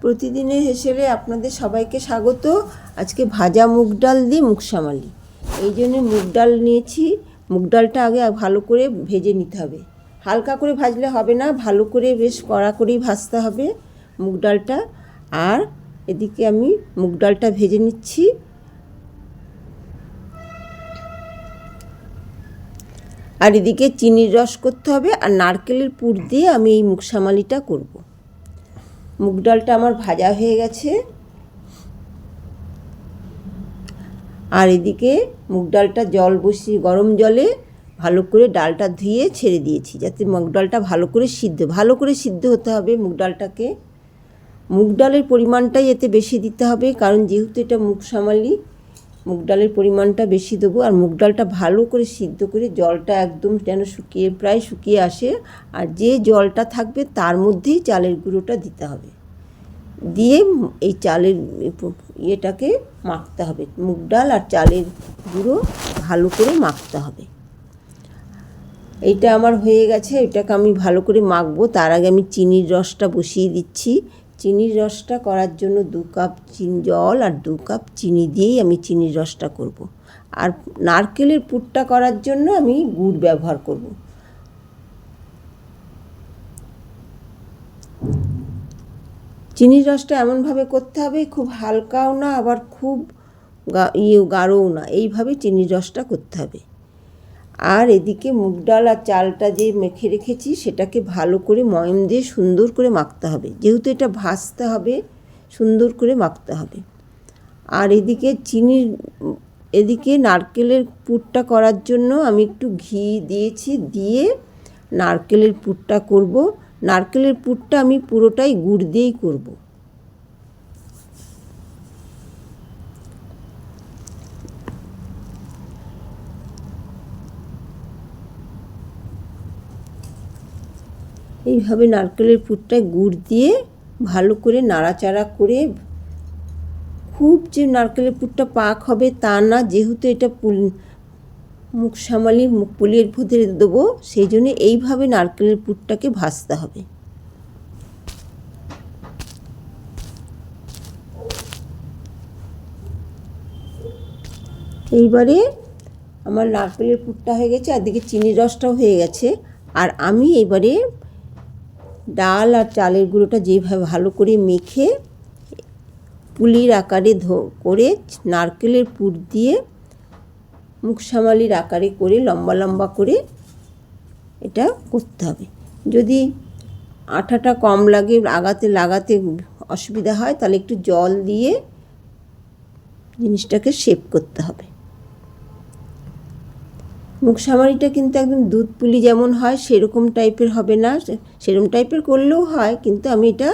প্রতিদিনের হেসেলে আপনাদের সবাইকে স্বাগত। আজকে ভাজা মুগ ডাল দিয়ে মুগশামালি। এই জন্য মুগ ডাল নিয়েছি। মুগ ডালটা আগে ভালো করে ভেজে নিতে হবে। হালকা করে ভাজলে হবে না, ভালো করে বেশ কড়া করেই ভাজতে হবে মুগ ডালটা। আর এদিকে আমি মুগ ডালটা ভেজে নিচ্ছি। আর এদিকে চিনির রস করতে হবে, আর নারকেলের পুর দিয়ে আমি এই মুগশামালিটা করব। মুগ ডালটা আমার ভাজা হয়ে গেছে। আর এদিকে মুগ ডালটা জল বসিয়ে গরম জলে ভালো করে ডালটা ধুয়ে ছেড়ে দিয়েছি, যাতে মুগ ডালটা ভালো করে সিদ্ধ হতে হবে মুগ ডালটাকে। মুগ ডালের পরিমাণটাই এতে বেশি দিতে হবে, কারণ যেহেতু এটা মুগশামালি, মুগ ডালের পরিমাণটা বেশি দেবো। আর মুগ ডালটা ভালো করে সিদ্ধ করে জলটা একদম যেন প্রায় শুকিয়ে আসে, আর যে জলটা থাকবে তার মধ্যেই চালের গুঁড়োটা দিতে হবে। দিয়ে এই চালের ইয়েটাকে মাখতে হবে, মুগ ডাল আর চালের গুঁড়ো ভালো করে মাখতে হবে। এইটা আমার হয়ে গেছে, এটাকে আমি ভালো করে মাখবো। তার আগে আমি চিনির রসটা বসিয়ে দিচ্ছি। চিনির রসটা করার জন্য 2 কাপ জল আর 2 কাপ চিনি দিয়েই আমি চিনির রসটা করব। আর নারকেলের পুরটা করার জন্য আমি গুড় ব্যবহার করব। চিনির রসটা এমনভাবে করতে হবে, খুব হালকাও না আবার খুব গাঢ়ও না, এইভাবে চিনির রসটা করতে হবে। আর এদিকে মুগ ডাল আর চালটা যে মেখে রেখেছি সেটাকে ভালো করে ময়ম দিয়ে সুন্দর করে মাখতে হবে, যেহেতু এটা ভাজতে হবে, সুন্দর করে মাখতে হবে। আর এদিকে নারকেলের পুরটা করার জন্য আমি একটু ঘি দিয়েছি, দিয়ে নারকেলের পুরটা করব। নারকেলের পুরটা আমি পুরোটাই গুড় দিয়েই করব। এইভাবে নারকেলের পুরটায় গুড় দিয়ে ভালো করে নাড়াচাড়া করে, খুব যে নারকেলের পুরটা পাক হবে তা না, যেহেতু এটা মুগশামালি পুলির ভেতরে দেবো, সেই জন্য এইভাবে নারকেলের পুরটাকে ভাজতে হবে। এইবারে আমার নারকেলের পুরটা হয়ে গেছে, আর দিকে চিনির রসটাও হয়ে গেছে। আর আমি এবারে ডাল আর চালের গুঁড়োটা যেভাবে ভালো করে মেখে পুলির আকারে করে নারকেলের পুর দিয়ে মুগশামালির আকারে করে লম্বা লম্বা করে এটা করতে হবে। যদি আঠাটা কম লাগে, লাগাতে অসুবিধা হয়, তাহলে একটু জল দিয়ে জিনিসটাকে শেপ করতে হবে। মুগশামালিটা কিন্তু একদম দুধ পুলি যেমন হয় সেরকম টাইপের হবে না, সেরকম টাইপের করলেও হয়, কিন্তু আমি এটা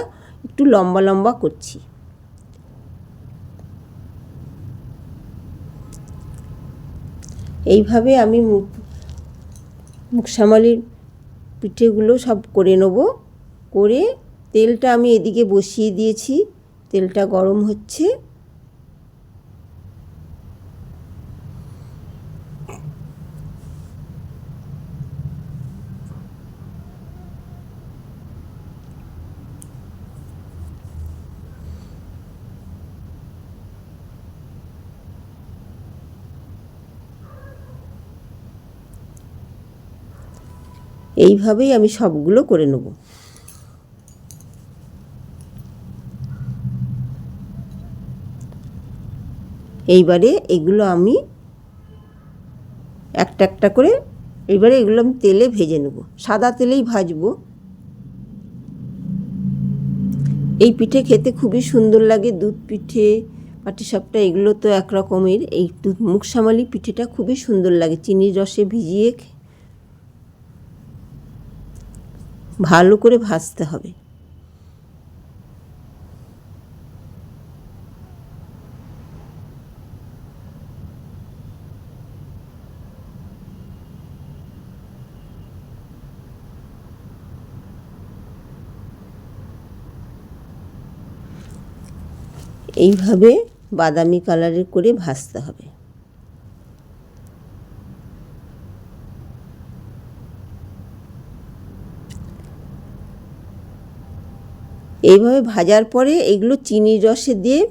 একটু লম্বা লম্বা করছি। এইভাবে আমি মুগশামালির পিঠেগুলো সব করে নেব। করে তেলটা আমি এদিকে বসিয়ে দিয়েছি, তেলটা গরম হচ্ছে। এইভাবেই আমি সবগুলো করে নেব। এইবারে এগুলো আমি একটা একটা করে এগুলো আমি তেলে ভেজে নেব, সাদা তেলেই ভাজবো। এই পিঠে খেতে খুবই সুন্দর লাগে, দুধ পিঠে, পাটিসাপটা এগুলো তো এক রকমের। এই মুগশামালি পিঠেটা খুবই সুন্দর লাগে, চিনির রসে ভিজিয়ে ভালো করে ভাজতে হবে। এইভাবে বাদামি কালারের করে ভাজতে হবে। এইভাবে ভাজার পরে এগুলো চিনির রসে দিয়ে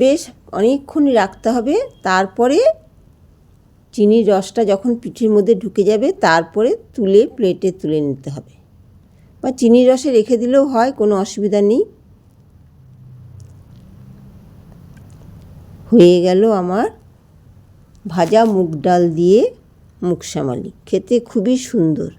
বেশ অনেকক্ষণ রাখতে হবে। তারপরে চিনির রসটা যখন পিঠের মধ্যে ঢুকে যাবে তারপরে তুলে প্লেটে তুলে নিতে হবে, বা চিনির রসে রেখে দিলেও হয়, কোনো অসুবিধা নেই। হয়ে গেল আমার ভাজা মুগ ডাল দিয়ে মুগশামালি, খেতে খুবই সুন্দর।